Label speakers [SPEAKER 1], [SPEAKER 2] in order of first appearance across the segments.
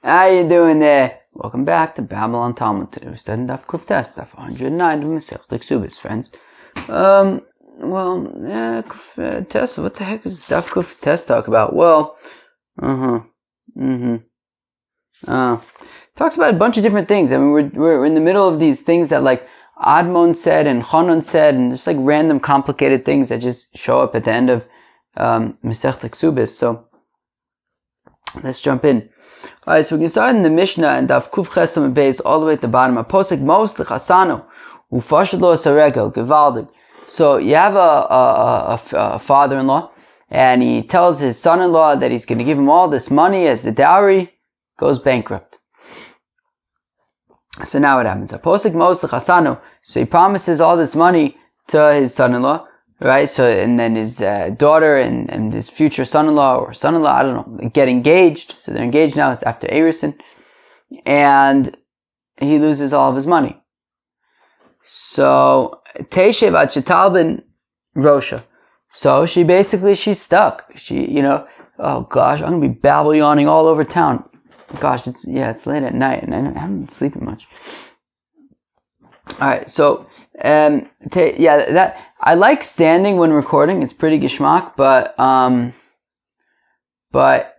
[SPEAKER 1] How you doing there? Welcome back to Babylon Talmud. Today we're studying Daf Kuf Test, Daf 109 of Ksubis, friends. Test, what the heck is Daf Kuf Test talk about? Well, talks about a bunch of different things. I mean, we're in the middle of these things that like Admon said and Chanon said, and just like random complicated things that just show up at the end of Masechta Ksubis. So let's jump in. Alright, so we can start in the Mishnah and Daf Kuf Chesam Beis all the way at the bottom. Aposik Mos L'Chasano Ufashad Lo Saregel Gevaldig. So you have a father-in-law, and he tells his son-in-law that he's going to give him all this money as the dowry, goes bankrupt. So now what happens? Aposik Mos L'Chasano. So he promises all this money to his son-in-law. Right, so and then his daughter and his future son-in-law or son-in-law, I don't know, get engaged. So they're engaged now after Erison, and he loses all of his money. So Teshev ad shetalbin Rosha. So she's stuck. Oh gosh, I'm gonna be babble-yawning all over town. Gosh, it's late at night and I haven't been sleeping much. All right, so that. I like standing when recording. It's pretty geschmack, but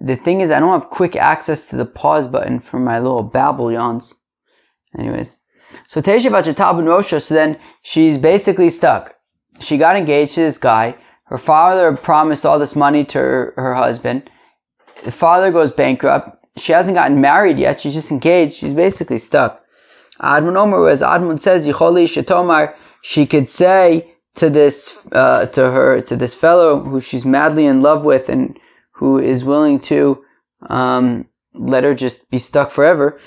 [SPEAKER 1] the thing is I don't have quick access to the pause button for my little babble yawns. Anyways, so Teshev Achetab and Rosha, so then she's basically stuck. She got engaged to this guy. Her father promised all this money to her husband. The father goes bankrupt. She hasn't gotten married yet. She's just engaged. She's basically stuck. Admon Omer, as Admon says, Yicholi Shetomar, she could say to this fellow who she's madly in love with and who is willing to let her just be stuck forever.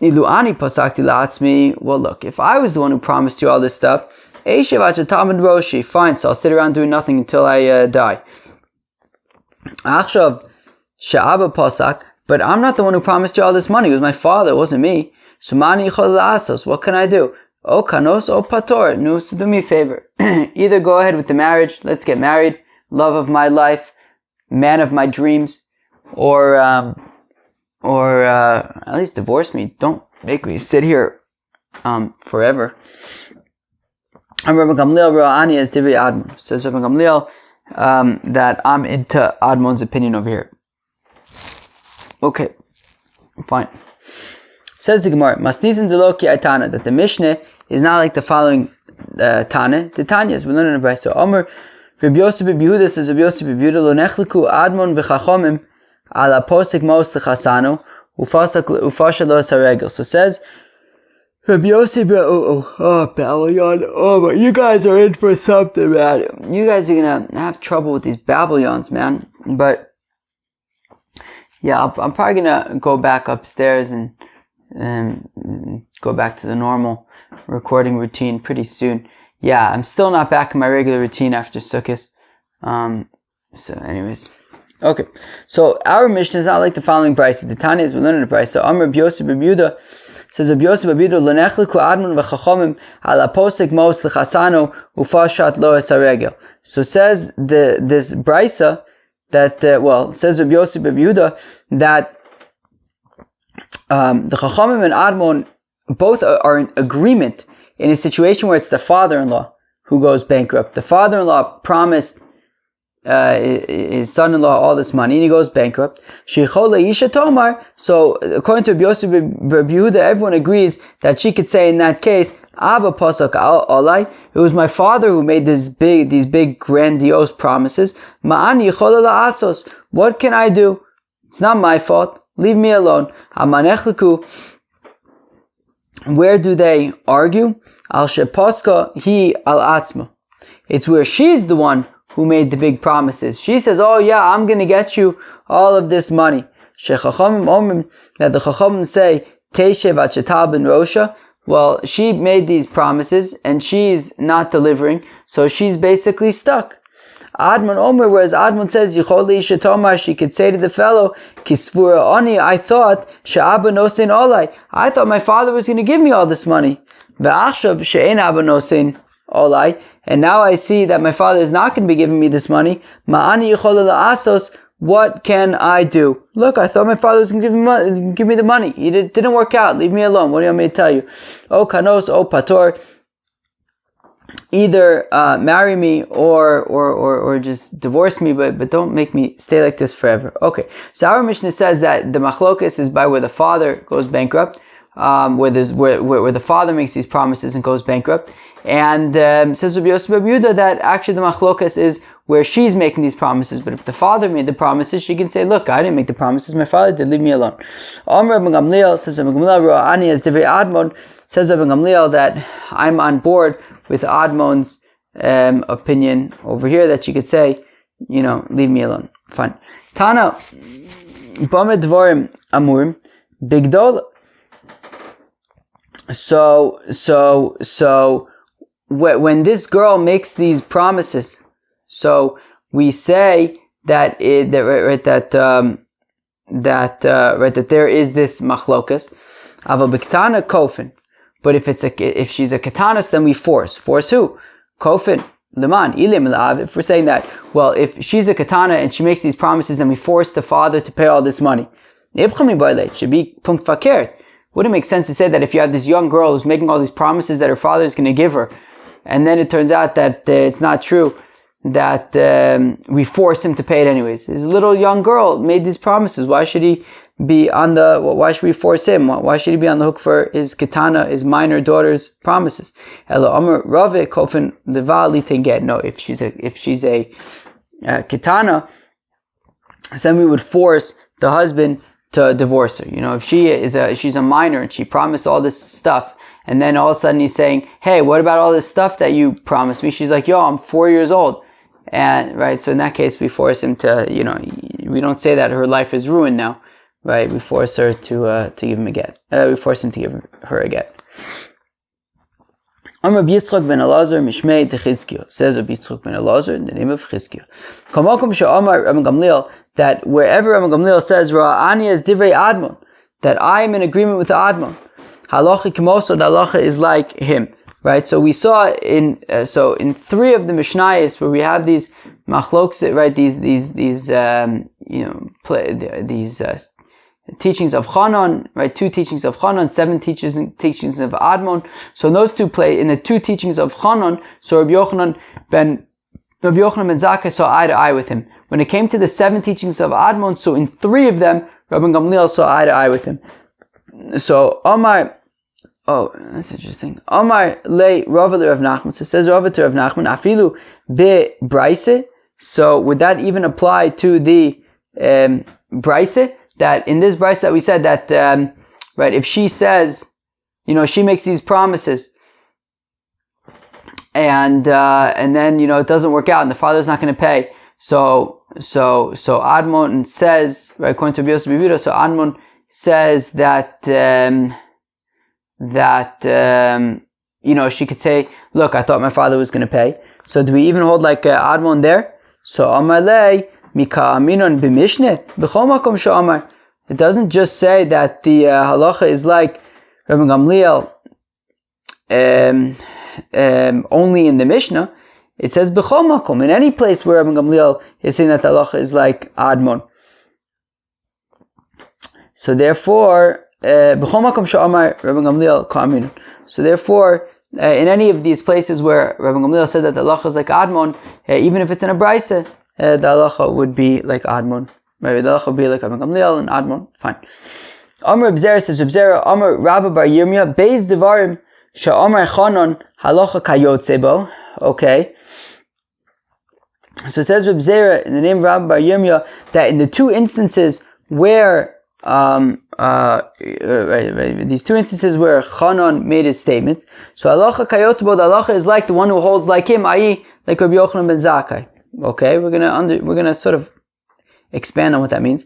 [SPEAKER 1] Ilu ani pasakti la'atzmi. Well, look, if I was the one who promised you all this stuff, fine, so I'll sit around doing nothing until I die. Achshav she'aba pasak, but I'm not the one who promised you all this money. It was my father, it wasn't me. So mani yichol la'asos. What can I do? O kanos o pator. No, so do me a favor. Either go ahead with the marriage, let's get married, love of my life, man of my dreams, or at least divorce me. Don't make me sit here forever. I'm Rabbi Gamliel Ra'ani as Divrei Admon. Says Rabbi Gamliel that I'm into Admon's opinion over here. Okay, fine. Says the Gemara, Masnizin Deloki Aitana, that the Mishnah is not like the following Tana. The Tanya is we learn in the Brayso. Omer Rabbi Yosef ben Yehuda says Rabbi Yosef ben Yehuda lo nechliku Admon v'chachomim ala posik mos l'chasano ufasha lo saregel. So says Rabbi Yosef but you guys are in for something, man. You guys are gonna have trouble with these Babylons, man. But yeah, I'm probably gonna go back upstairs and go back to the normal recording routine pretty soon. Yeah, I'm still not back in my regular routine after Sukkot. So anyways. Okay. So our Mishnah is not like the following Brayso. The Tanya is we learn in the Brayso. So Amr Rabbi Yosef ben Yehuda says Rabbi Yosef ben Yehuda lo nechliku admon v'chachomim ala posek mos l'chasano ufashat lo esaregel. So says this Brayso that says Rabbi Yosef ben Yehuda that the Chachamim and Admon both are in agreement in a situation where it's the father-in-law who goes bankrupt. The father-in-law promised his son-in-law all this money and he goes bankrupt. So according to Rabbi Yosef Rabbi Yehuda, everyone agrees that she could say in that case, Abba Pasuk Alai, it was my father who made these big grandiose promises. Ma'ani yichola la'asos. What can I do? It's not my fault. Leave me alone. Where do they argue? Al shepaska hi al atzma. It's where she's the one who made the big promises. She says, "Oh yeah, I'm going to get you all of this money." Shechachamim omrim, that the chachamim say Teshev Achetal ben Rosha. Well, she made these promises and she's not delivering, so she's basically stuck. Admon Omer, whereas Admon says, Yicholi Shetomar, she could say to the fellow, Kisvura Oni, I thought, She'aba Nosein Olai, I thought my father was going to give me all this money. Ve'achshav She'ein Abba Nosein Olai, and now I see that my father is not going to be giving me this money. Ma'ani Yichola La'asos, what can I do? Look, I thought my father was going to give me the money. It didn't work out. Leave me alone. What do you want me to tell you? O kanos, o pator. Either marry me or just divorce me, but don't make me stay like this forever. Okay, so our Mishnah says that the machlokas is by where the father goes bankrupt, where the father makes these promises and goes bankrupt, and says Rabbi Yosef Bar Yehuda that actually the machlokas is where she's making these promises. But if the father made the promises, she can say, look, I didn't make the promises, my father did, leave me alone. Amr Rabbi Gamliel says Rabbi Gamliel Ro'ani as Divrei Admon, says Rabbi Gamliel that I'm on board with Admon's opinion over here, that she could say, leave me alone. Fine. Tana Bama Dvorim Amurim Bigdol. So when this girl makes these promises, so we say that that there is this machlokas. Aval b'ktana kofin. But if she's a katanas, then we force. Force who? Kofin. Leman. Ilim lav. If we're saying that, well, if she's a katana and she makes these promises, then we force the father to pay all this money. It should be punkt fakert. Wouldn't make sense to say that if you have this young girl who's making all these promises that her father is going to give her, and then it turns out that it's not true, that we force him to pay it anyways. His little young girl made these promises. Why should he be why should we force him? Why should he be on the hook for his katana, his minor daughter's promises? No, if she's a katana, then we would force the husband to divorce her. If she's a minor and she promised all this stuff, and then all of a sudden he's saying, hey, what about all this stuff that you promised me? She's like, yo, I'm 4 years old. And, right, so in that case, we force him to, we don't say that her life is ruined now, right? We force her to give him a get. We force him to give her a get. Amr Yitzchak ben Elazar Mishmei de Chizkiah, says Rabbi Yitzchak ben Elazar in the name of Chizkiah. Kamakom she'amar Rabbi Gamliel, that wherever Rabbi Gamliel says, Ra'ani as divrei Admon, that I am in agreement with Admon, halacha kimoso, the halacha is like him, right? So we saw in 3 of the Mishnayos where we have these machloks, right? These teachings of Chanan, right? 2 teachings of Chanan, 7 teachings of Admon. So those 2 play in the 2 teachings of Chanan. So Rabbi Yochanan ben Zakkai saw eye to eye with him. When it came to the 7 teachings of Admon, so in 3 of them, Rabbi Gamliel saw eye to eye with him. So that's interesting. Amar le Rava le Rav Nachman. So it says Rava to Rav Nachman, afilu be braise. So would that even apply to the braise? That in this braise that we said that right, if she says, she makes these promises, and then it doesn't work out, and the father's not going to pay. So Admon says, right, according to Rabbi Yosef Bar Yehuda, so Admon says that she could say, look, I thought my father was going to pay. So do we even hold like Admon there? So Amalei Mika Aminon b'Mishneh b'chol makom she'amar. It doesn't just say that the halacha is like Rabbi Gamliel only in the Mishnah. It says b'chol makom, in any place where Rabbi Gamliel is saying that the halacha is like Admon. So therefore, b'chol makom she'amar Rabbi Gamliel ka'aminun. So therefore, in any of these places where Rabbi Gamliel said that the halacha is like Admon, even if it's in a brayse, the halacha would be like Admon. Maybe the halacha would be like Rabbi Gamliel and Admon. Fine. Amr Reb Zera says, Reb Zera, Amr Rabba bar Yirmiyah, Beis Devarim, Sha'amar Chanon, halacha kayotze bo. Okay. So it says Reb Zera, in the name of Rabba bar Yirmiyah, that in the 2 instances where these 2 instances where Chanan made his statements, so halacha kayotze bo, the halacha is like the one who holds like him, i.e., like Rabbi Yochanan ben Zakkai. Okay, we're gonna sort of expand on what that means.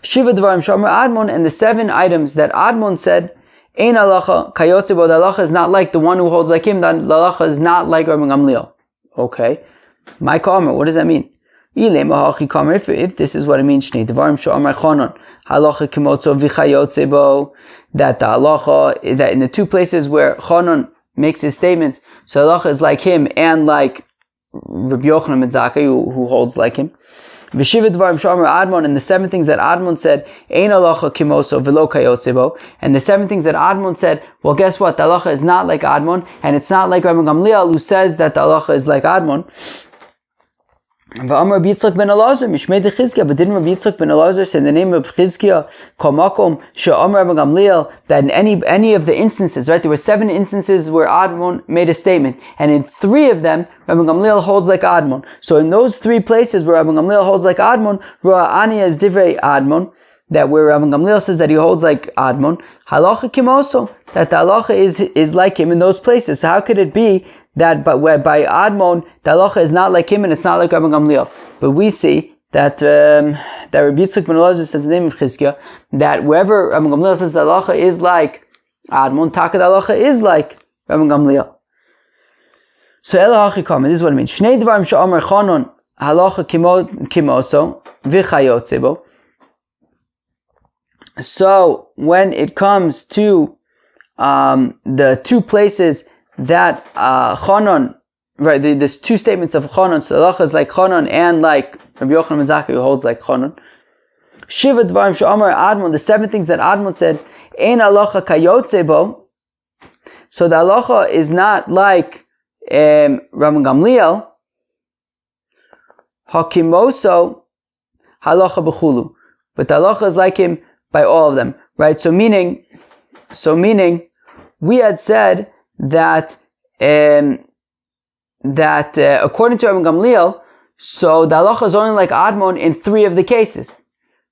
[SPEAKER 1] Shiva Dvarim Shomer Admon, and the 7 items that Admon said, Ein halacha kayotze bo, the halacha is not like the one who holds like him, the halacha is not like Rabbi Gamliel. Okay, my kamer, what does that mean? If this is what it means, Shnei Dvarim Shomer Chanon, halacha kimotzo v'chayotze bo, that the halacha, that in the 2 places where Chanon makes his statements, so halacha is like him and like Rabbi Yochanan ben Zakkai, who holds like him. V'shiva dvarim she'amar Admon, and the 7 things that Admon said, ein halacha kimoso v'lo kayotze bo, and the 7 things that Admon said, well, guess what? The halacha is not like Admon, and it's not like Rabbi Gamliel, who says that the halacha is like Admon. V'amar Rabbi Yitzchak ben Elazar mishmei de Chizkiah, but didn't Rabbi Yitzchak ben Elazar say in the name of Chizkiah kol makom she'amar Rabbi Gamliel, that in any of the instances, right, there were 7 instances where Admon made a statement, and in 3 of them Rabbi Gamliel holds like Admon. So in those 3 places where Rabbi Gamliel holds like Admon, Ra'ani as divrei Admon, that where Rabbi Gamliel says that he holds like Admon, halacha kimoso, that the halacha is like him in those places. So how could it be that by Admon, the halacha is not like him and it's not like Rabbi Gamliel? But we see that that Rabbi Yitzchak ben Elazar says in the name of Chizkiah, that wherever Rabbi Gamliel says the halacha is like Admon, taka the halacha is like Rabbi Gamliel. So Ela Hachikam, this is what it means. Shnei dvarim she'amar Chanon halacha kimoso v'chayotze bo. So when it comes to the 2 places that Chanon, right, there's 2 statements of Chanon, so the halacha is like Chanon and like Rabbi Yochanan ben Zakkai, who holds like Chanon. Shiva dvarim she'amar Admon, the 7 things that Admon said, ein halacha kayotze bo. So the halacha is not like Rabbi Gamliel. Hakimoso halacha b'chulu, but the halacha is like him by all of them, right? So meaning, we had said that according to Rabbi Gamliel, so the halacha is only like Admon in 3 of the cases,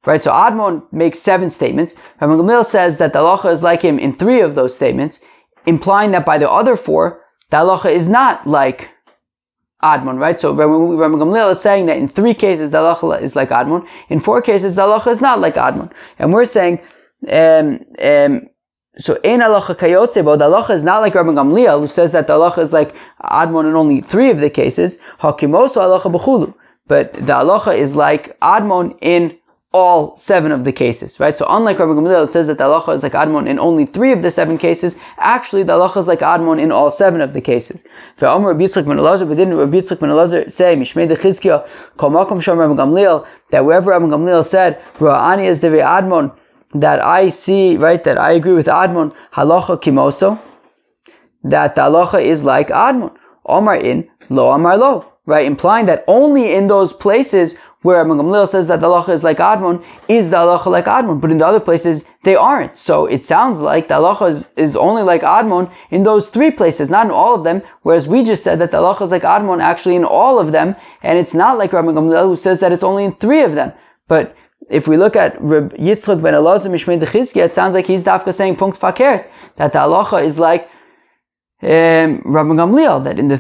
[SPEAKER 1] right? So Admon makes 7 statements. Rabbi Gamliel says that the halacha is like him in 3 of those statements, implying that by the other 4, the halacha is not like Admon, right? So Rabbi Gamliel is saying that in 3 cases the halacha is like Admon, in 4 cases the halacha is not like Admon, and we're saying so ein halacha kayotze bo, the halacha is not like Rabbi Gamliel, who says that the halacha is like Admon in only 3 of the cases. Hakimoso halacha b'chulu, but the halacha is like Admon in all 7 of the cases, right? So unlike Rabbi Gamliel, it says that the halacha is like Admon in only 3 of the 7 cases, actually the halacha is like Admon in all 7 of the cases. Ve'amar Rabbi Yitzchak ben Elazar, but didn't Rabbi Yitzchak ben Elazar say, mishmei de Chizkiah kol makom she'amar Rabbi Gamliel, that wherever Rabbi Gamliel said, Ra'ani as divrei Admon, that I see, right, that I agree with Admon, halacha kimoso, that the halacha is like Admon. Omar in, lo amar lo, right, implying that only in those places where Rabbi Gamliel says that the halacha is like Admon, is the halacha like Admon, but in the other places, they aren't. So it sounds like the halacha is only like Admon in those 3 places, not in all of them, whereas we just said that the halacha is like Admon actually in all of them, and it's not like Rabbi Gamliel, who says that it's only in 3 of them. But if we look at Rabbi Yitzchak ben Elazar mishmei de Chizkiah, it sounds like he's dafka saying punkt fakert, that the halacha is like Rabbi Gamliel, that in the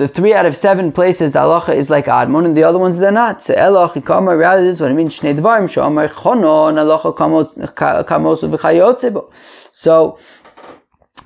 [SPEAKER 1] 3 out of 7 places the halacha is like Admon, and the other ones they're not. So Ela Chikama, rather this is what it means. Shnei dvarim she'amar Chanon halacha kamosu v'chayotze bo. So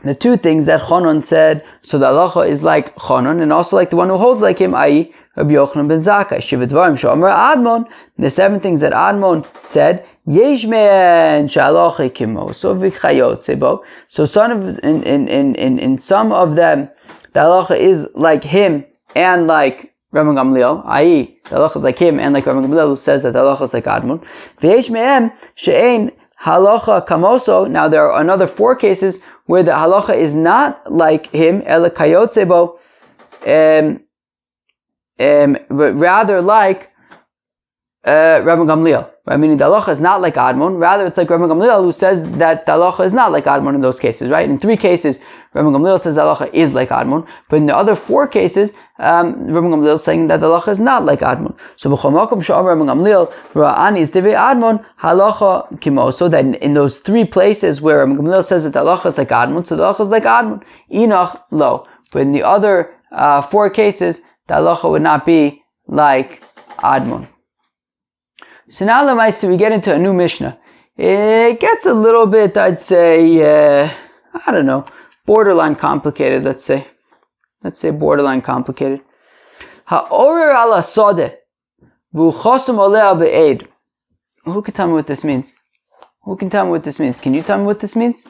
[SPEAKER 1] the 2 things that Chanon said, so the halacha is like Chanon, and also like the one who holds like him, i.e. Rabbi Yochanan ben Zakkai. Shiva dvarim she'amar Admon, the 7 things that Admon said, Yesh me'en shaloche kimoso v'chayotze bo. So in some of them, the halacha is like him and like Rabbi Gamliel, i.e. the halacha is like him and like Rabbi Gamliel, who says that the halacha is like Admon. V'yesh me'en she'ein halacha kamoso. Now there are another 4 cases where the halacha is not like him, ela kayotze bo, but rather like Rabbi Gamliel. Right? Meaning the halacha is not like Admon, rather it's like Rabbi Gamliel, who says that the halacha is not like Admon in those cases, right? In 3 cases, Rabbi Gamliel says the halacha is like Admon, but in the other 4 cases, Rabbi Gamliel is saying that the halacha is not like Admon. So b'chol makom she'amar Rabbi Gamliel, Ra'ani is divrei Admon, halacha kimoso, so that in those 3 places where Rabbi Gamliel says that the halacha is like Admon, so the halacha is like Admon. Enoch lo. But in the other 4 cases, the halacha would not be like Admon. So now Lamaisi, we get into a new Mishnah. It gets a little bit, I'd say, I don't know, borderline complicated, let's say. Let's say borderline complicated. Ha'orer ala sodeh, v'uchosum oleh be'ed. Who can tell me what this means? Who can tell me what this means? Can you tell me what this means?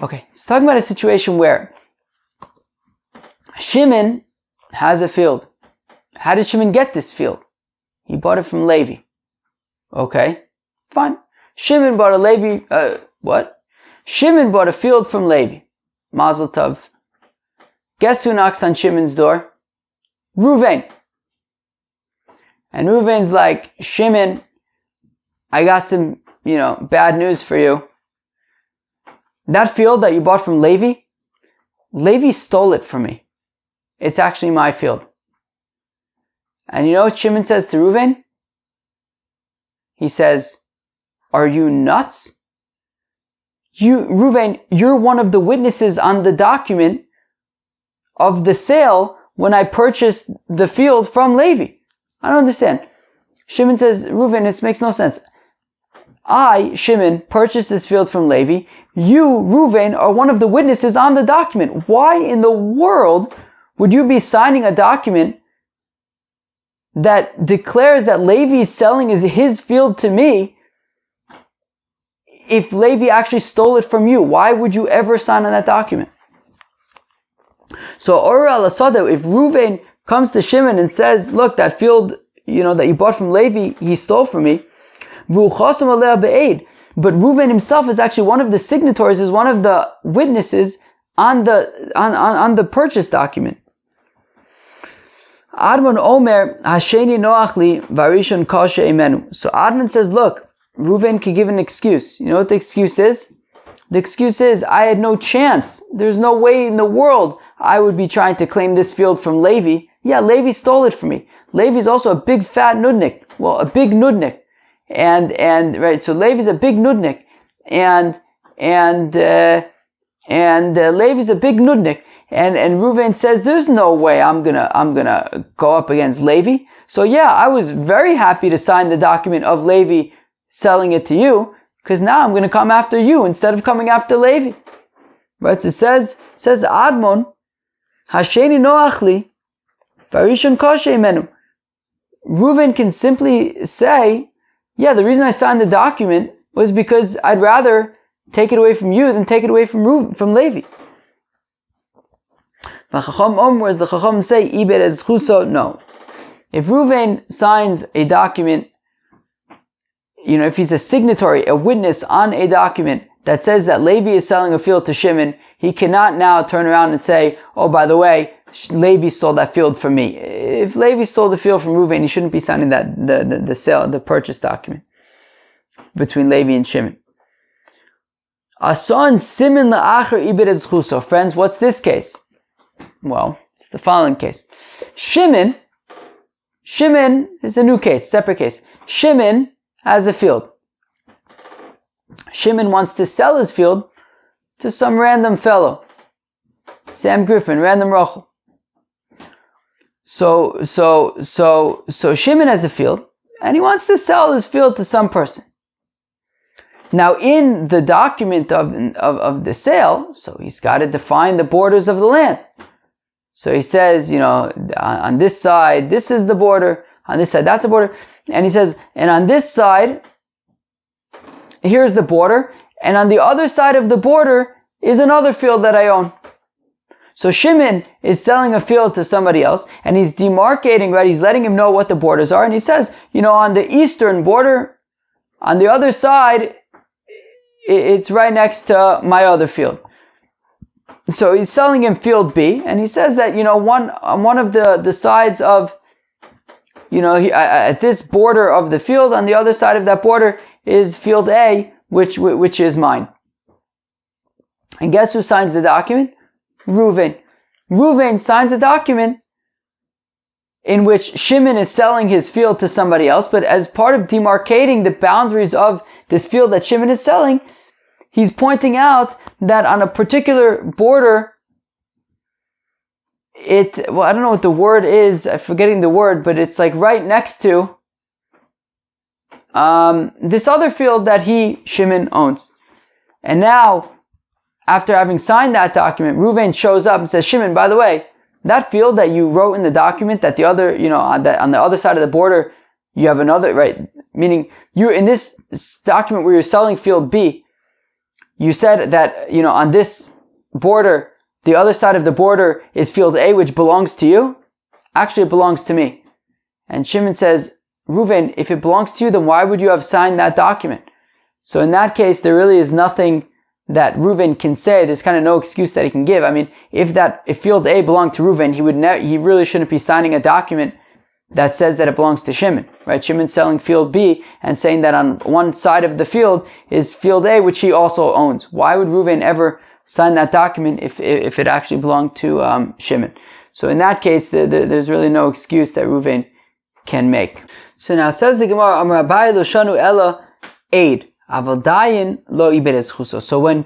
[SPEAKER 1] Okay, it's talking about a situation where Shimon has a field. How did Shimon get this field? He bought it from Levi. Okay, fine. Shimon bought Shimon bought a field from Levi. Mazel tov. Guess who knocks on Shimon's door? Reuven. And Reuven's like, Shimon, I got some, bad news for you. That field that you bought from Levi stole it from me. It's actually my field. And you know what Shimon says to Reuven? He says, are you nuts? Reuven, you're one of the witnesses on the document of the sale when I purchased the field from Levi. I don't understand. Shimon says, Reuven, this makes no sense. I, Shimon, purchased this field from Levi. You, Reuven, are one of the witnesses on the document. Why in the world would you be signing a document that declares that Levi is selling his field to me if Levi actually stole it from you? Why would you ever sign on that document? So, Ora al-Asada, if Reuven comes to Shimon and says, look, that field, that you bought from Levi, he stole from me, but Reuven himself is actually one of the signatories, is one of the witnesses on the purchase document. Admon Omer Hasheni Noachli Varishon Kasha Imenu. So Admon says, look, Reuven could give an excuse. You know what the excuse is? The excuse is, I had no chance. There's no way in the world I would be trying to claim this field from Levi. Yeah, Levi stole it from me. Levi's also a big fat nudnik. Well, a big nudnik. And right, so Levi's a big nudnik. And Levi's a big nudnik. And Reuven says, there's no way I'm gonna go up against Levi. So yeah, I was very happy to sign the document of Levi selling it to you, because now I'm gonna come after you instead of coming after Levi. Right? So it says Admon, Hasheni Noachli, Varishon Koshe Menu. Reuven can simply say, yeah, the reason I signed the document was because I'd rather take it away from you than take it away from Levi. Whereas the Chacham say, Ibed as Chuso, no. If Reuven signs a document, if he's a signatory, a witness on a document that says that Levi is selling a field to Shimon, he cannot now turn around and say, oh, by the way, Levi stole that field from me. If Levi stole the field from Reuven, he shouldn't be signing the sale, the purchase document between Levi and Shimon. Ason simin la'acher ibid ez chuso. Friends, what's this case? Well, it's the following case. Shimon is a new case, separate case. Shimon has a field. Shimon wants to sell his field to some random fellow. Sam Griffin, random Rochel. So Shimon has a field, and he wants to sell his field to some person. Now, in the document of the sale, so he's got to define the borders of the land. So he says, on this side, this is the border. On this side, that's the border. And he says, and on this side, here's the border. And on the other side of the border is another field that I own. So Shimon is selling a field to somebody else, and he's demarcating, right? He's letting him know what the borders are. And he says, on the eastern border, on the other side, it's right next to my other field. So he's selling him field B, and he says that, one of the sides of, at this border of the field, on the other side of that border is field A, which is mine. And guess who signs the document? Reuven. Reuven signs a document in which Shimon is selling his field to somebody else, but as part of demarcating the boundaries of this field that Shimon is selling, he's pointing out that on a particular border, I don't know what the word is, I'm forgetting the word, but it's like right next to this other field that Shimon owns. And now, after having signed that document, Reuven shows up and says, Shimon, by the way, that field that you wrote in the document, that the other, on the other side of the border, you have another, right? Meaning, you in this document where you're selling field B, you said that, on this border, the other side of the border is field A, which belongs to you. Actually, it belongs to me. And Shimon says, Reuven, if it belongs to you, then why would you have signed that document? So in that case, there really is nothing that Reuven can say. There's kind of no excuse that he can give. I mean, if field A belonged to Reuven, he really shouldn't be signing a document that says that it belongs to Shimon, right? Shimon's selling field B and saying that on one side of the field is field A, which he also owns. Why would Reuven ever sign that document if it actually belonged to Shimon? So in that case, there's really no excuse that Reuven can make. So now says the Gemara, Amar Abaye lo shanu ela aid, aval dayin lo ibed es chuso. So when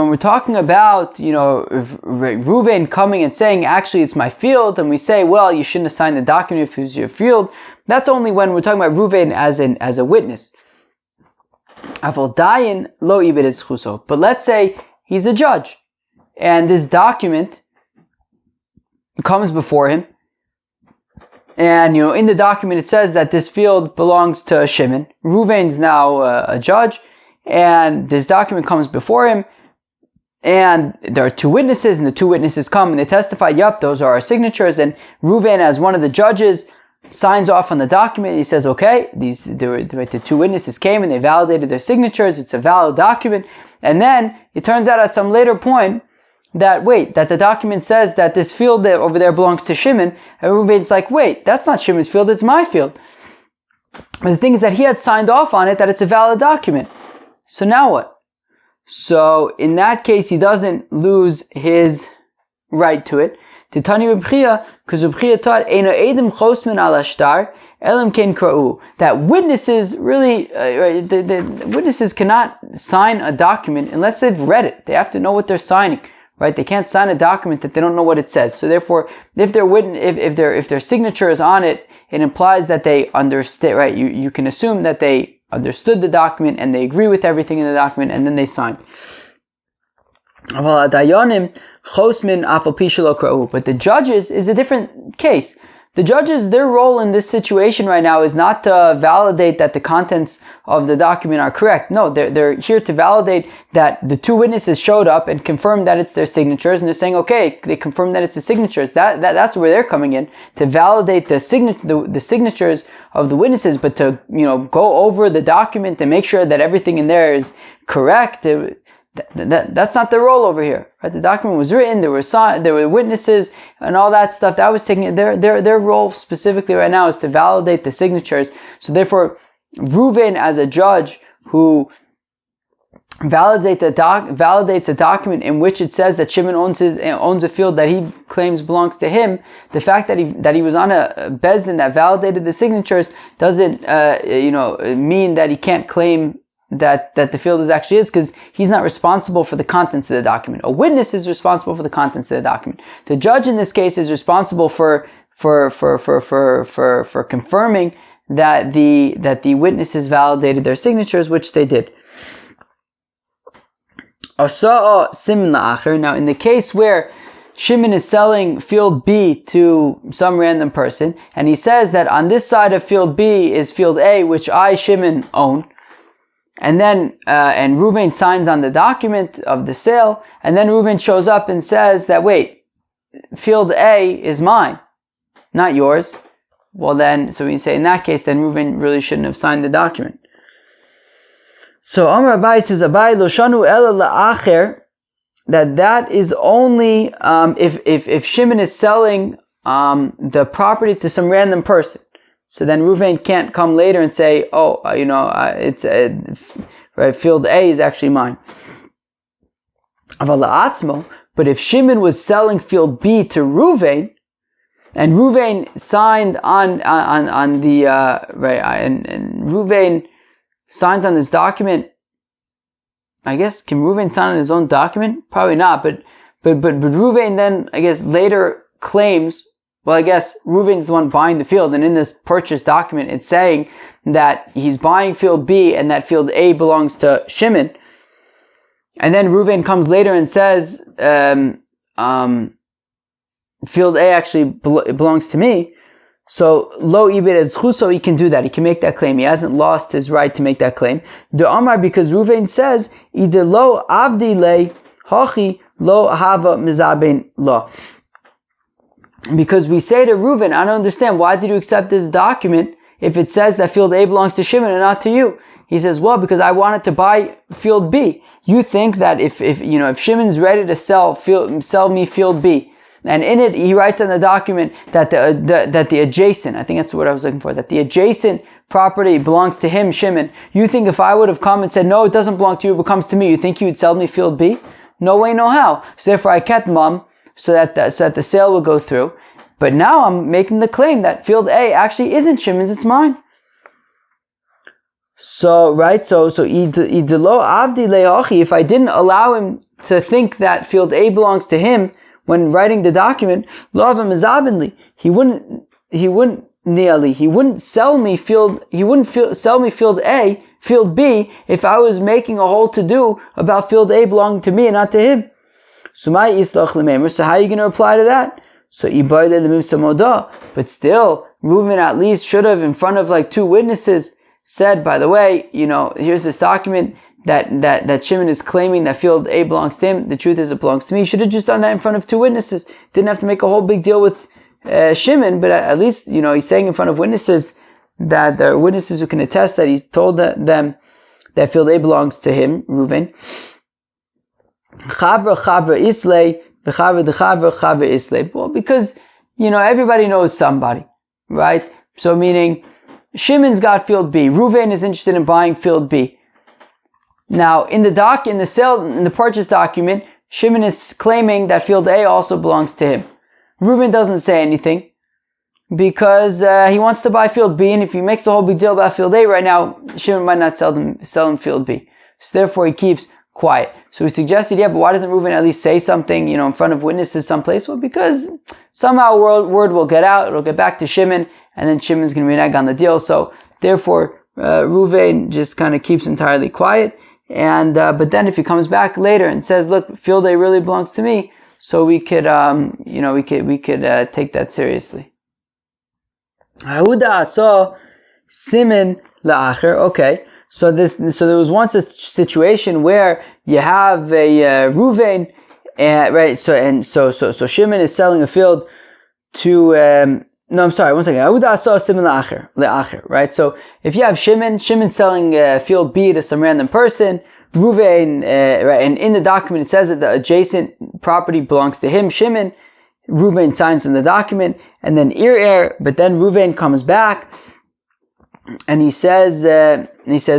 [SPEAKER 1] we're talking about, Reuven coming and saying, actually it's my field, and we say, well, you shouldn't have signed the document if it was your field, that's only when we're talking about Reuven as a witness. Aval dayin lo ibed es chuso. But let's say he's a judge, and this document comes before him, and in the document it says that this field belongs to Shimon. Reuven's now a judge, and this document comes before him, and there are two witnesses, and the two witnesses come and they testify, yup, those are our signatures, and Reuven, as one of the judges, signs off on the document. He says, okay, the two witnesses came and they validated their signatures, it's a valid document. And then it turns out at some later point that the document says that this field over there belongs to Shimon, and Reuven's like, wait, that's not Shimon's field, it's my field. But the thing is that he had signed off on it, that it's a valid document. So now what? So in that case, he doesn't lose his right to it. Titani Reb Chia, because Reb Chia taught, Eino edim chosmen ala shtar, elam ken kra'u. That witnesses really, the witnesses cannot sign a document unless they've read it. They have to know what they're signing. Right? They can't sign a document that they don't know what it says. So therefore, if their signature is on it, it implies that they understand, right? You can assume that they understood the document and they agree with everything in the document, and then they sign. But the judges is a different case. The judges, their role in this situation right now is not to validate that the contents of the document are correct. No, they're here to validate that the two witnesses showed up and confirmed that it's their signatures, and they're saying, okay, they confirmed that it's the signatures. That's where they're coming in, to validate the signatures of the witnesses, but to go over the document and make sure that everything in there is correct. That's not their role over here, right? The document was written, there were witnesses, and all that stuff. That was taking their role specifically right now is to validate the signatures. So therefore, Reuven, as a judge who validates a document in which it says that Shimon owns a field that he claims belongs to him, the fact that he was on a bezdin that validated the signatures doesn't mean that he can't claim that the field is actually his, because he's not responsible for the contents of the document. A witness is responsible for the contents of the document. The judge in this case is responsible for confirming that the witnesses validated their signatures, which they did. Now, in the case where Shimon is selling field B to some random person, and he says that on this side of field B is field A, which I, Shimon, own, and then and Reuven signs on the document of the sale, and then Reuven shows up and says that, wait, field A is mine, not yours. Well then, so we say in that case, then Reuven really shouldn't have signed the document. So Amar Abaye says, Abaye lo shanu ela la'acher, that is only if Shimon is selling the property to some random person. So then Reuven can't come later and say, right, field A is actually mine. But if Shimon was selling field B to Reuven, and Reuven signed on the and Reuven signs on this document, I guess, can Reuven sign on his own document? Probably not, but Reuven then, I guess, later claims, well, I guess Reuven's the one buying the field, and in this purchase document, it's saying that he's buying field B and that field A belongs to Shimon. And then Reuven comes later and says, field A actually belongs to me. So, lo ibid es chuso, he can do that. He can make that claim. He hasn't lost his right to make that claim. The Amar, because Reuven says, ide lo avdi le hachi lo hava mizaben lo. because we say to Reuven, I don't understand, why did you accept this document if it says that field A belongs to Shimon and not to you? He says, well, because I wanted to buy field B. You think that if Shimon's ready to sell me field B, and in it he writes on the document that the adjacent, I think that's what I was looking for, that the adjacent property belongs to him, Shimon. You think if I would have come and said, no, it doesn't belong to you, it comes to me, you think he would sell me field B? No way, no how. So therefore I kept mum so that the sale would go through. But now I'm making the claim that field A actually isn't Shimon's, it's mine. So, right, so if I didn't allow him to think that field A belongs to him when writing the document, he wouldn't sell me field A, field B, if I was making a whole to-do about field A belonging to me and not to him. So how are you going to reply to that? So but still, Reuven at least should have, in front of like two witnesses, said, by the way, here's this document that Shimon is claiming that field A belongs to him. The truth is it belongs to me. He should have just done that in front of two witnesses. Didn't have to make a whole big deal with Shimon, but at least, he's saying in front of witnesses that there are witnesses who can attest that he told them that field A belongs to him, Reuven. Chavra islay, chavra islay. Well, because, everybody knows somebody, right? So meaning, Shimon's got field B. Reuven is interested in buying field B. Now, in the purchase document, Shimon is claiming that field A also belongs to him. Reuven doesn't say anything because he wants to buy field B, and if he makes a whole big deal about field A right now, Shimon might not sell him field B. So therefore, he keeps quiet. So we suggested, but why doesn't Reuven at least say something, in front of witnesses someplace? Well, because somehow word will get out, it'll get back to Shimon, and then Shimon's going to renege on the deal. So therefore, Reuven just kind of keeps entirely quiet. And but then if he comes back later and says, "Look, field A really belongs to me," so we could take that seriously. Hauda saw simin la'acher. Okay, so there was once a situation where you have a Reuven, right? So Shimon is selling a field to. No, I'm sorry. One second. Hauda saw simin la'acher. Right. So if you have Shimon selling field B to some random person, Reuven, right, and in the document it says that the adjacent property belongs to him, Shimon. Reuven signs in the document, and then but then Reuven comes back, and he says,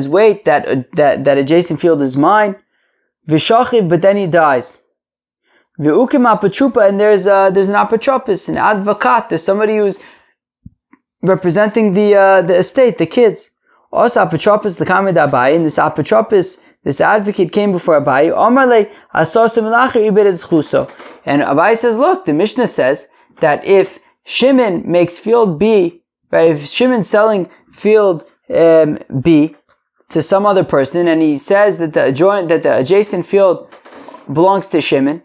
[SPEAKER 1] wait, that adjacent field is mine. Vishachiv, but then he dies. V'ukim apotrupa, and there's an apotropos, an advocat, there's somebody who's representing the estate, the kids. Also apotropos l'kamed Abaye, and this apotropos, this advocate came before Abaye. Omarle asosim lacher ibed zchuso, and Abaye says, look, the Mishnah says that if Shimon makes field B, right, if Shimon's selling field B to some other person, and he says that the adjacent field belongs to Shimon,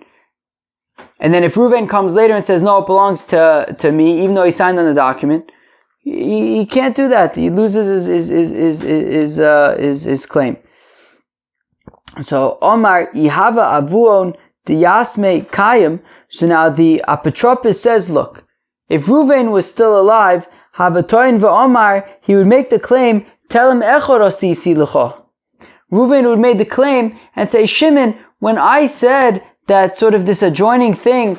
[SPEAKER 1] and then if Reuven comes later and says, no, it belongs to me, even though he signed on the document, he can't do that. He loses his claim. So, Omar, Ihava Avuon Diyasme Kayim. So now the apotropos says, look, if Reuven was still alive, Havatoin v'Omar, he would make the claim, tell him Echor osisi l'cho. Reuven would make the claim and say, Shimon, when I said that sort of this adjoining thing,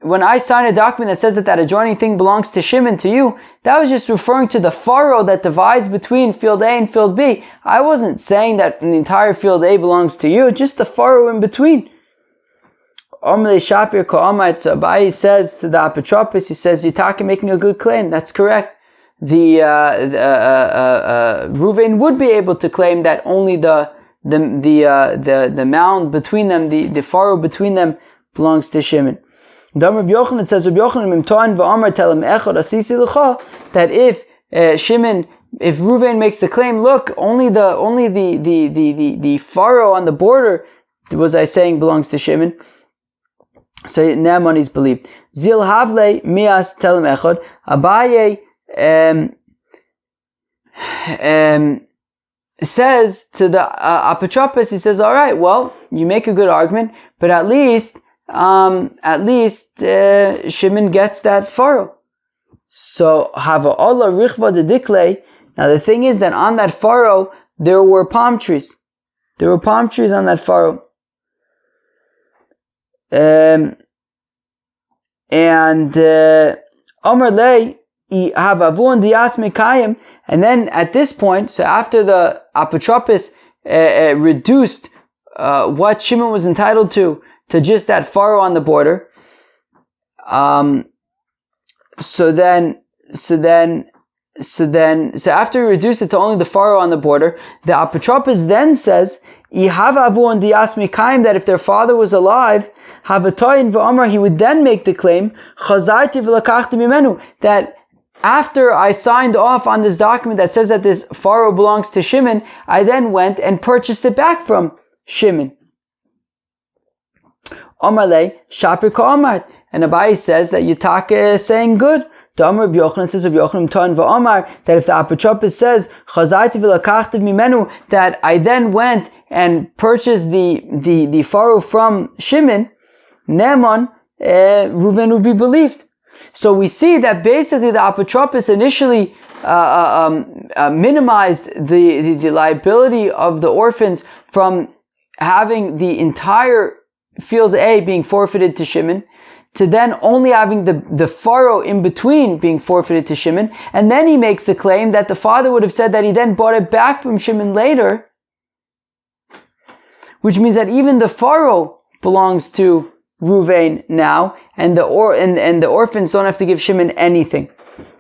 [SPEAKER 1] when I signed a document that says that adjoining thing belongs to Shimon, to you, that was just referring to the furrow that divides between field A and field B. I wasn't saying that the entire field A belongs to you, just the furrow in between. Abaye says to the apotropos, he says, you're talking making a good claim. That's correct. Reuven would be able to claim that only the mound between them, the furrow between them, belongs to Shimon. Rabbi Yochanan says, that if Reuven makes the claim, look, only the furrow on the border, was I saying, belongs to Shimon. So Naaman is believed. Zil havle mias telem echad. Abaye says to the apotropos, he says, all right, well, you make a good argument, but at least at least Shimon gets that furrow. So hava Allah richva de dikle. Now the thing is that on that furrow there were palm trees. There were palm trees on that furrow. And Omer lei havavun dias mekayim. And then at this point, so after the apotropis reduced what Shimon was entitled to just that furrow on the border, so after he reduced it to only the furrow on the border, the apotropis then says, that if their father was alive, he would then make the claim that after I signed off on this document that says that this furrow belongs to Shimon, I then went and purchased it back from Shimon. Omarle Shapir Ka'amart. And Abai says that Yitaka is saying good. The Amar of Yochanan says of Yochanan Ton v'Amar that if the apotropis says Chazarti v'lakachtiv mimenu, that I then went and purchased the furrow from Shimon, Neman Reuven would be believed. So we see that basically the apotropis initially minimized the liability of the orphans from having the entire field A being forfeited to Shimon, to then only having the furrow in between being forfeited to Shimon, and then he makes the claim that the father would have said that he then bought it back from Shimon later, which means that even the furrow belongs to Ruvain now, and the orphans don't have to give Shimon anything.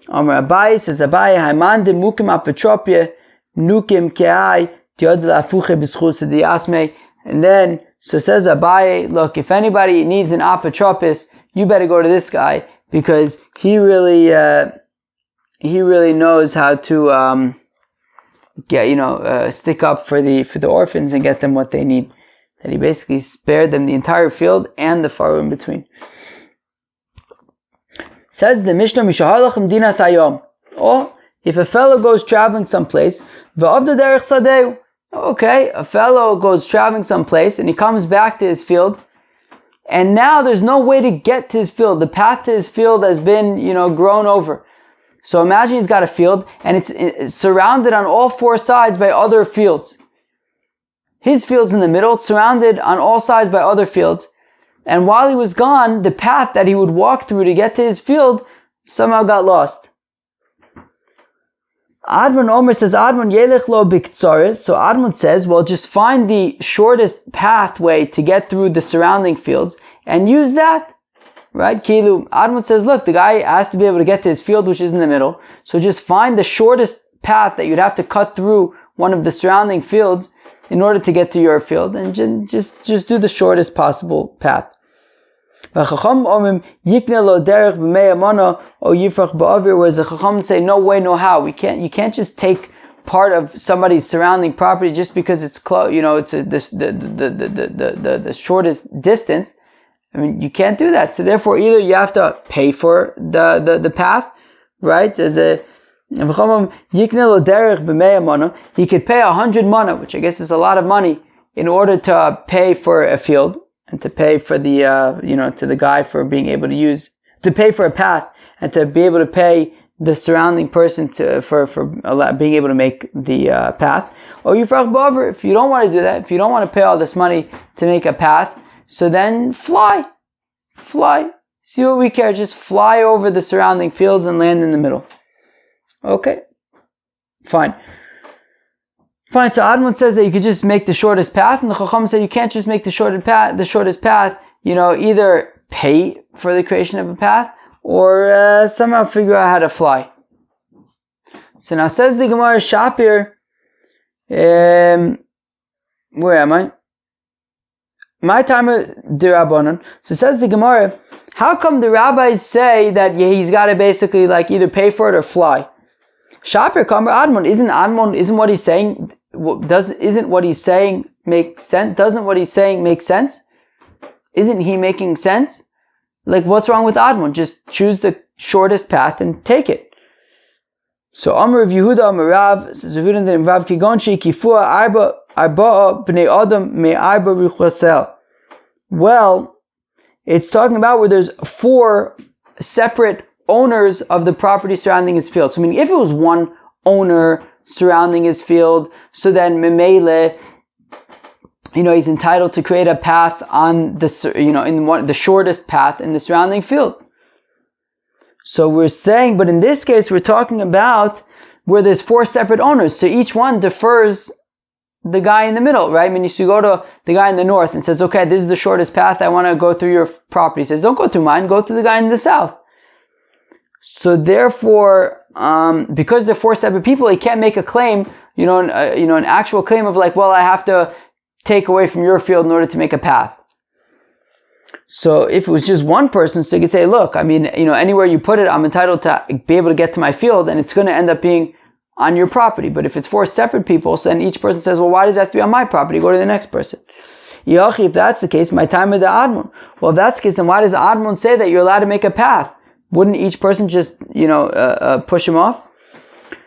[SPEAKER 1] Amar Abai says Abai Haiman de Mukim Apotropia Nukim Keai Tiod Lafuche B'Schus Diasme. And then so says Abai, look, if anybody needs an apotropis, you better go to this guy, because he really knows how to stick up for the orphans and get them what they need. That he basically spared them the entire field and the furrow in between. Says the Mishnah, Mishahalachim dinas hayom. Or if a fellow goes traveling someplace, v'avda derech sadeu. Okay, a fellow goes traveling someplace and he comes back to his field, and now there's no way to get to his field. The path to his field has been, grown over. So imagine he's got a field and it's surrounded on all four sides by other fields. His field's in the middle, it's surrounded on all sides by other fields. And while he was gone, the path that he would walk through to get to his field somehow got lost. Admon Omer says, Admon Yelech lo biktsores. So Admon says, well, just find the shortest pathway to get through the surrounding fields and use that. Right? Kilu. Admon says, look, the guy has to be able to get to his field, which is in the middle. So just find the shortest path that you'd have to cut through one of the surrounding fields in order to get to your field, and just do the shortest possible path. Whereas the Chacham say, no way, no how. You can't just take part of somebody's surrounding property just because it's close. It's the shortest distance. I mean, you can't do that. So therefore, either you have to pay for the path, right? He could pay 100 mana, which I guess is a lot of money, in order to pay for a field and to pay for the to the guy for being able to pay for a path and to be able to pay the surrounding person for being able to make the path. Or if you don't want to do that, if you don't want to pay all this money to make a path, so then fly. See what we care. Just fly over the surrounding fields and land in the middle. Okay, fine. So Admon says that you could just make the shortest path, and the Chacham said you can't just make the shortest path. Either pay for the creation of a path or somehow figure out how to fly. So now says the Gemara Shapir. Where am I? My time d'Rabbanan. So says the Gemara, how come the rabbis say that he's got to basically either pay for it or fly? Shapir Kamar Admon, isn't what he's saying, isn't what he's saying make sense? Doesn't what he's saying make sense? Isn't he making sense? What's wrong with Admon? Just choose the shortest path and take it. So Amar of Yehuda Amar Rav says Rav Kigonshi Kifua Arba Bnei Adam Me Arba Ruchasel. Well, It's talking about where there's 4 separate owners of the property surrounding his field. So meaning if it was one owner surrounding his field, so then memele, he's entitled to create a path on the, the shortest path in the surrounding field. So we're saying, but in this case, we're talking about where there's 4 separate owners. So each one defers the guy in the middle, right? I mean, if you go to the guy in the north and says, okay, this is the shortest path, I want to go through your property. He says, don't go through mine, go through the guy in the south. So therefore, because they're 4 separate people, he can't make a claim, an actual claim of like, well, I have to take away from your field in order to make a path. So if it was just one person, so you could say, look, I mean, anywhere you put it, I'm entitled to be able to get to my field, and it's going to end up being on your property. But if it's 4 separate people, so then each person says, well, why does it have to be on my property? Go to the next person. If that's the case, my time of the Admon. Well, if that's the case, then why does the Admon say that you're allowed to make a path? Wouldn't each person just, push him off?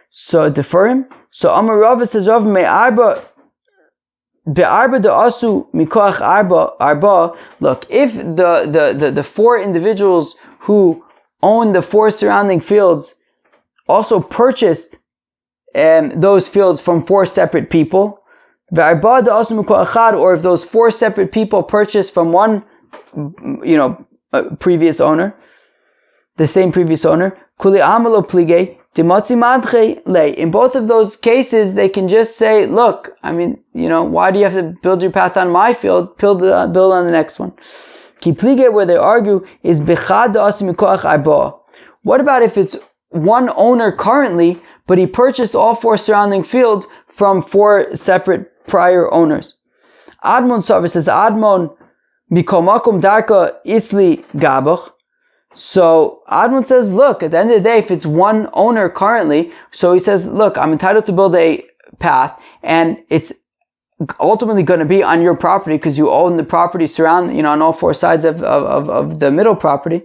[SPEAKER 1] So defer him. So Amar Rava says, Rava may arba be'arba de'asu mikoach arba. Look, if the 4 individuals who own the 4 surrounding fields also purchased those fields from 4 separate people, ve'arba de'asu mikoach achad, or if those 4 separate people purchased from one, previous owner, the same previous owner, kuli amalo plige dimotzi madche le. In both of those cases, they can just say, look, I mean, why do you have to build your path on my field? Build on the next one. Ki plige, where they argue, is bechad da'asim mikoach arba. What about if it's one owner currently, but he purchased all 4 surrounding fields from 4 separate prior owners? Admon Sarva says, Admon mikomakum darka isli gabach. So Admon says, look, at the end of the day, if it's one owner currently, so he says, look, I'm entitled to build a path, and it's ultimately going to be on your property because you own the property surrounding, on all 4 sides of the middle property.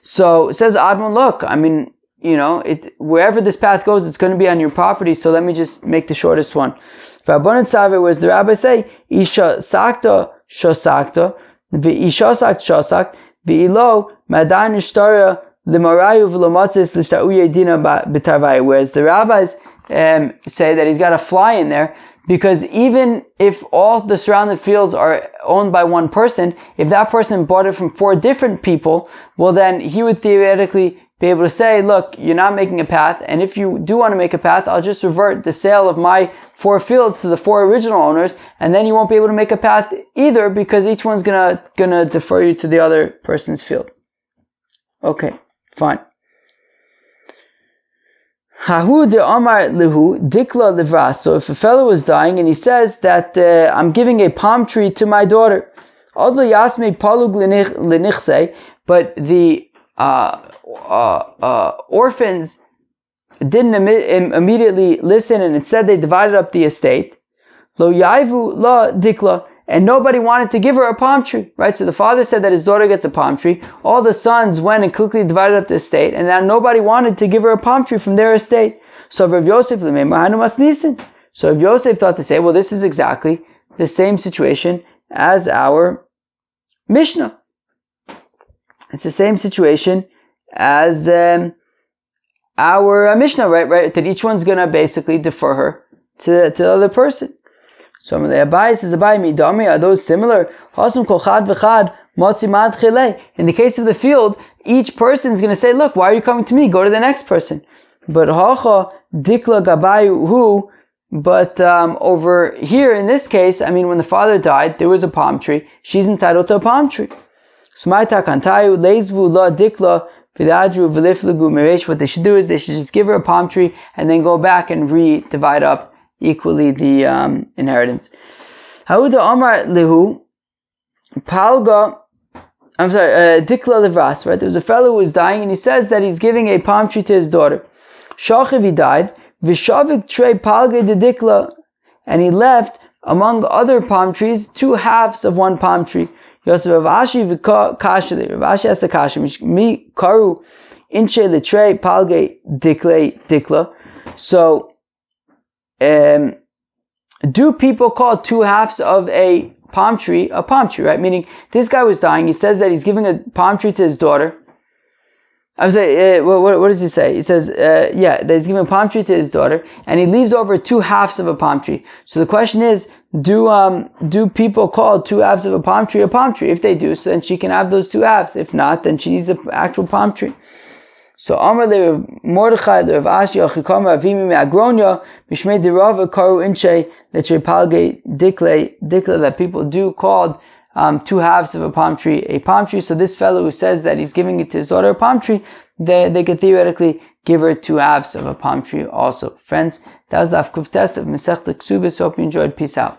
[SPEAKER 1] So it says Admon, look, I mean, wherever this path goes, it's going to be on your property, so let me just make the shortest one. Whereas the rabbis say, Isha sakta shosakta, Isha sakt shosak, V'ilo madar nishtara l'marayu v'lomatzis l'sha'uye dina b'tarvai. Whereas the rabbis say that he's got a fly in there, because even if all the surrounding fields are owned by one person, if that person bought it from 4 different people, well then he would theoretically be able to say, look, you're not making a path, and if you do want to make a path, I'll just revert the sale of my 4 fields to the 4 original owners, and then you won't be able to make a path either, because each one's gonna defer you to the other person's field. Okay, fine. Hahu de Amar Lihu Dikla Livras. So if a fellow is dying and he says that I'm giving a palm tree to my daughter, also Yasme Palug Linichse, but the orphans didn't immediately listen, and instead they divided up the estate. Lo yaivu la dikla, and nobody wanted to give her a palm tree, right? So the father said that his daughter gets a palm tree. All the sons went and quickly divided up the estate, and now nobody wanted to give her a palm tree from their estate. So Rav Yosef So Rav Yosef thought to say, well, this is exactly the same situation as our Mishnah. It's the same situation as our Mishnah, right? That each one's gonna basically defer her to the other person. Some of the Abai says, Abai midami, are those similar? In the case of the field, each person is gonna say, look, why are you coming to me? Go to the next person. But hacha dikla gabayu hu. But over here in this case, I mean, when the father died, there was a palm tree. She's entitled to a palm tree. What they should do is they should just give her a palm tree and then go back and divide up equally the inheritance. Dikla Livras, right? There was a fellow who was dying, and he says that he's giving a palm tree to his daughter. Shachiv, he died. Vishavik trei palge de dikla, and he left among other palm trees 2 halves of one palm tree. Yosef Ravashi v'kashli. Ravashi has a kasha. Mi karu inche letrei palge dikla. So, do people call 2 halves of a palm tree, right? Meaning, this guy was dying. He says that he's giving a palm tree to his daughter. I was saying, what does he say? He says, that he's giving a palm tree to his daughter, and he leaves over 2 halves of a palm tree. So the question is, do people call 2 halves of a palm tree? If they do, so then she can have those 2 halves. If not, then she needs an actual palm tree. So Amar le Mordechai le Rav Ashi achikam Ravimi me Agronia mishmei derava karu inche letrepalge dikle that people do called 2 halves of a palm tree. So this fellow who says that he's giving it to his daughter a palm tree, they could theoretically give her 2 halves of a palm tree also. Friends, that was the Daf Kuf Tes of Masechta Ksubis. Hope you enjoyed. Peace out.